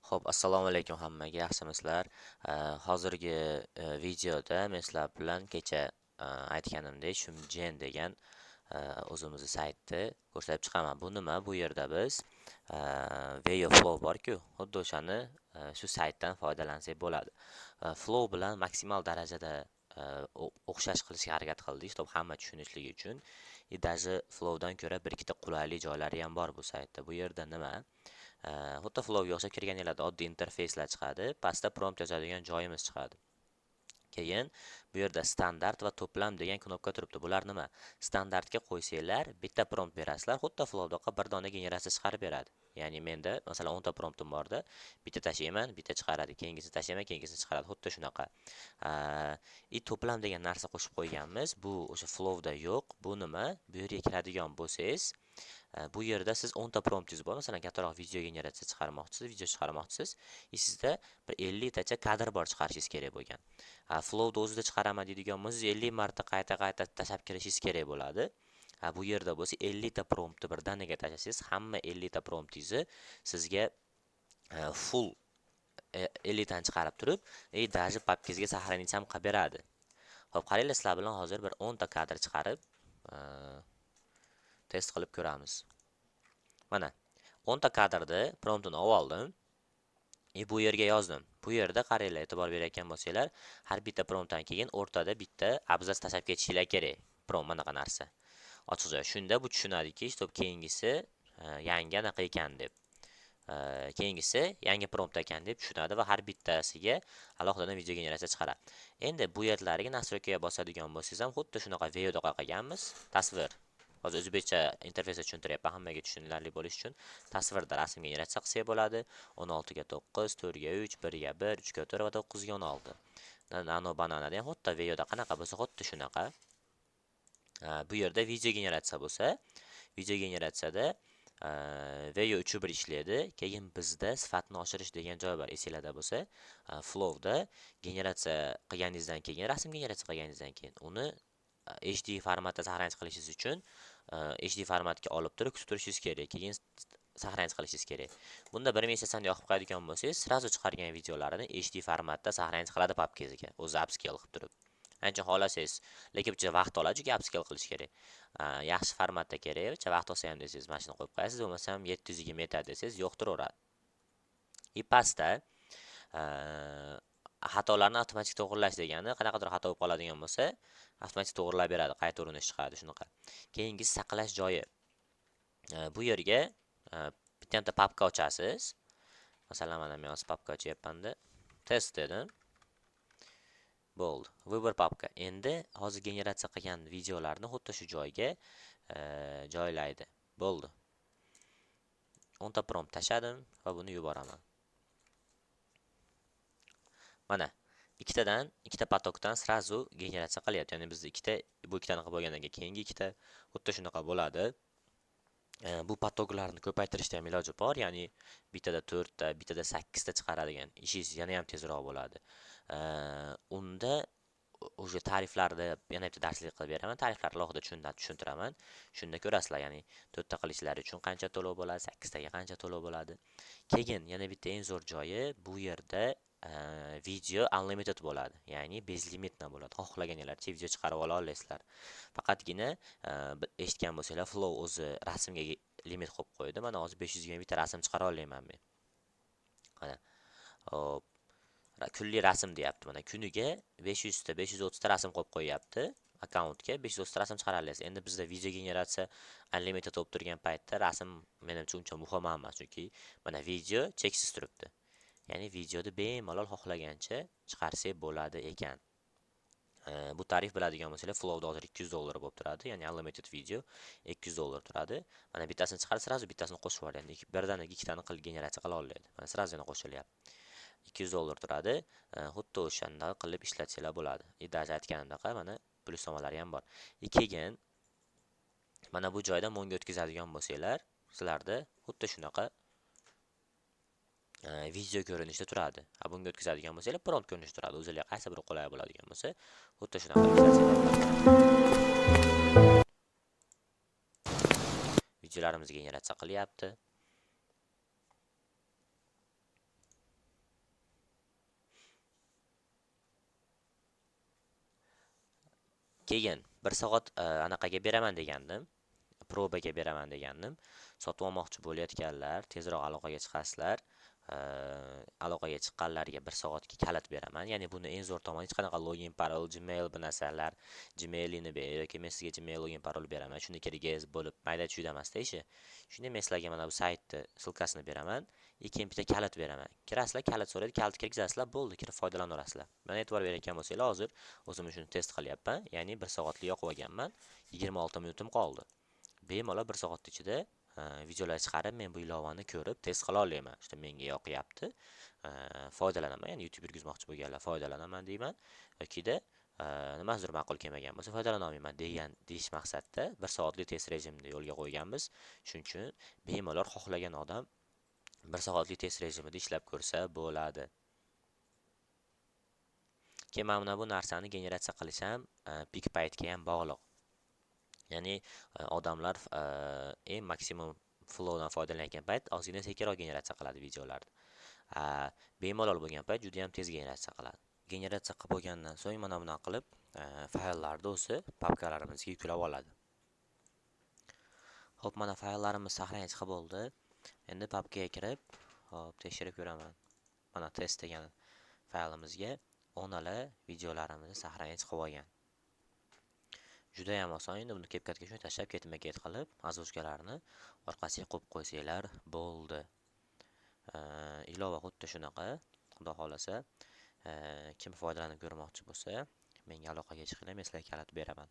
Xo'p, assalomu alaykum hammaga, yaxshimisizlar? Hozirgi videoda men sizlar bilan kecha aytganimdek, Shumjen degan o'zimizni saytni ko'rsatib chiqaman. Bu nima? Bu yerda biz Veyo Flow bor-ku, xuddi o'shani shu saytdan foydalansak bo'ladi. Flow bilan maksimal darajada o'xshash qilishga harakat qildik, to'p hamma tushunishligi uchun. Даже Flowdan ko'ra bir ikkita qulayli joylari ham bor bu saytda. Bu yerda nima? Xuddi Flowga o'xshab kirganinglarda oddiy interfeyslar chiqadi, pastda prompt yozadigan joyimiz chiqadi. Keyin bu yerda standart va to'plam degan knopka turibdi. Bular nima? Standartga qo'ysanglar, bitta prompt berasizlar, xuddi Flowdaqa bir dona generatsiya chiqarib beradi. Ya'ni menda masalan 10 ta promptim borda, bitta tashlayman, bitta chiqaradi, keyingisini tashlayman, keyingisini chiqaradi, xuddi shunaqa. To'plam degan narsa qo'shib qo'yganmiz. Bu o'sha Flowda yo'q. Bu nima? Bu yerga kiradigan bo'lsangiz, bu yerda siz 10 ta promptingiz bor. Masalan, kattaroq video generatsiya chiqarmoqchisiz, video chiqarmoqchisiz. Sizda bir 50 tacha kadr bor chiqarishingiz kerak bo'lgan. Flowda o'zida chiqaraman deydigan bo'lsangiz 50 marta qayta tashlab kirishingiz kerak bo'ladi. Bu yerda bo'lsa 50 ta promptni birdaniga tashlasangiz, hamma 50 ta promptingizni sizga full 50 tani chiqarib turib, даже papkangizga сохранить ham qilib beradi. Xo'p, qaranglar, sizlar bilan hozir bir 10 ta kadr chiqarib test qilib ko'ramiz. Mana 10 ta kadrni promptini oldim. Bu yerga yozdim. Bu yerda qaranglar, e'tibor berayotgan bo'lsanglar, har bitta promptdan keyin o'rtada bitta abzas tashlab ketishinglar kerak. Prompt manaqa narsa. Ochiqcha shunda bu tushunadiki, stop keyingisi yangi anaqa ekan deb. Keyingisi yangi prompt ekan deb tushunadi va har bittasiga alohida video generatsiya chiqaradi. Endi bu yerlarga nastroykaga bosadigan bo'lsangiz ham xuddi shunaqa videoda qilganmiz. Tasvir. Hozir o'zbekcha interfeysni tushuntiryapman hammaga tushunarli bo'lish uchun. Tasvirda rasm generatsiya qilsak bo'ladi. 16 ga 9, 4 ga 3, 1 ga 1, 3 ga 4 va 9 ga 16. Nano bananada ham xuddi videoda qanaqa bo'lsa, xuddi shunaqa. Bu yerda video generatsiya bo'lsa, video generatsiyada Veyo 3.1 ishlaydi. Keyin bizda sifatni oshirish degan joy bor. Esingizda bo'lsa, Flowda generatsiya qilganingizdan keyin, rasm generatsiya qilganingizdan keyin uni HD formatda saqlanish qilishingiz uchun HD formatga olib turib kutib turishingiz kerak. Keyin saqlanish qilishingiz kerak. Bunda bir messajni yoqib qo'yadigan bo'lsangiz, sirazu chiqargan videolarini HD formatda saqlanish qiladi papkangizga, o'zi upscale qilib turib. Ancha xohlasangiz, lekin bitta vaqt oladi, chunki upscale qilish kerak. Yaxshi formatda kerak, bitta vaqt olsa ham desangiz, mashina qo'yib qo'yasiz, bo'lmasam 700 ga meta desangiz, yo'qtiraveradi. Pastda xatolarni avtomatik to'g'rilash degani, qanaqadir xato bo'lib qoladigan bo'lsa, avtomatik to'g'rilab beradi, qayta urinish chiqadi shunaqa. Keyingisi saqlash joyi. Bu yerga bitta papka ochasiz. Masalan, mana men hozir papka ochyapman-da. Test dedim. Bo'ldi. Vыбор papka. Endi hozir generatsiya qilgan videolarni xuddi shu joyga joylaydi. Bo'ldi. 10 ta prompt tashladim va buni yuboraman. Mana ikkita potokdan srazu generatsiya qilyapti. Ya'ni biz bu ikkitani qilib bo'lgandan keyingi ikkita xuddi shunaqa bo'ladi. Bu potoklarni ko'paytirishda ham iloji bor, ya'ni bittada 4 ta, bittada 8 ta chiqaradigan ishingiz yana ham tezroq bo'ladi. Unda o'sha tariflarda yana bitta darslik qilib beraman. Tariflarni alohida tushuntiraman. Shunda ko'rasizlar, ya'ni 4 ta qilishlari uchun qancha to'lov bo'ladi, 8 taga qancha to'lov bo'ladi. Keyin yana bitta eng zo'r joyi, bu yerda video unlimited bo'ladi. Ya'ni bezlimitna bo'ladi. Xohlaganinglarcha video chiqarib ola olasizlar. Faqatgina eshitgan bo'lsanglar, Flow o'zi rasmga limit qo'yib qo'ydi. Mana hozir 500 ga bitta rasm chiqara olmayman men. Mana. Hop. Kulli rasm deyapti. Mana kuniga 500 ta, 530 ta rasm qo'yib qo'yapti. Akkauntga 530 ta rasm chiqara olasiz. Endi bizda video generatsiya unlimited bo'lib turgan paytda rasm menimcha uncha muhim emas, chunki mana video cheksiz turibdi. Ya'ni videoni bemalol xohlagancha chiqarsak bo'ladi ekan. Bu tarif biladigan bo'lsanglar, Flowda hozir $200 bo'lib turadi, ya'ni unlimited video $200 turadi. Mana bittasini chiqarib, sirazu bittasini qo'shib yuboradi. Birdaniga ikkitani qilib generatsiya qila oladi. Mana sirazu yana qo'shilyapti. $200 turadi. Xuddi o'shanda qilib ishlatsanglar bo'ladi. Даже aytganimdek, mana plyus tomonlari ham bor. Keyin mana bu joyda monga o'tkazadigan bo'lsanglar, sizlarda xuddi shunaqa video ko'rinishda turadi. Bunga o'tkazadigan bo'lsanglar, prompt ko'rinishda turadi. O'zingizga qaysi biri qulay bo'ladigan bo'lsa, xuddi shunaqa videolarimizni generatsiya qilyapti. Keyin 1 soat anaqaga beraman degandim. Probaga beraman degandim. Sotib olmoqchi bo'layotganlar, tezroq aloqaga chiqasizlar. Aloqaga chiqqanlarga 1 soatga kalit beraman. Ya'ni buni eng zo'r tomoni hech qanaqa login, parol, Gmail bu narsalar, Gmailini yoki men sizga Gmail login, parol beraman. Shuni kirigiz bo'lib mayda-chuyda emasda ishi. Shunda men sizlarga mana bu saytni silkasini beraman. Keyin bitta kalit beraman. Kirasizlar, kalit so'raydi, kalit kirgizasizlar, bo'ldi, kirib foydalanaverasizlar. Mana e'tibor berayotgan bo'lsanglar, hozir o'zim shuni test qilyapman. Ya'ni 1 soatlik yoqib olganman. 26 minutim qoldi. Bemalol 1 soat ichida videolar chiqarib, men bu ilovani ko'rib test qila olmayman. İşte menga yoqyapti, foydalanaman. Ya'ni YouTube yurgizmoqchi bo'lganlar foydalanaman deyman. Yokida nimadir ma'qul kelmagan bo'lsa foydalana olmayman deyish maqsadda 1 soatlik test rejimini yo'lga qo'yganmiz. Shuning uchun bemalol xohlagan odam 1 soatlik test rejimida ishlab ko'rsa bo'ladi. Keyin mana bu narsani generatsiya qilish ham pik paytga ham bog'liq. Ya'ni odamlar eng maksimum flowdan foydalanayotgan payt ozgina sekinroq generatsiya qiladi videolarni. Bemalol bo'lgan payt juda ham tez generatsiya qiladi. Generatsiya qilib bo'lgandan so'ng mana bunaqa qilib fayllarni o'zi papkalarimizga yuklab oladi. Xo'p, mana fayllarimiz saqlanib chiqib bo'ldi. Endi papkaga kirib, hop, tekshirib ko'raman. Mana test degan faylimizga o'nala videolarimizni saqlanib chiqib olgan. Juda ham oson. Endi buni CapCutga shuni tashlab, ketma-ket qilib, azuzkalarni orqasiga qo'yib qo'ysanglar bo'ldi. Ilova xuddi shunaqa. Xudo xolasa, kim foydalanib ko'rmoqchi bo'lsa, menga aloqaga chiqinglar, men sizlarga kalit beraman.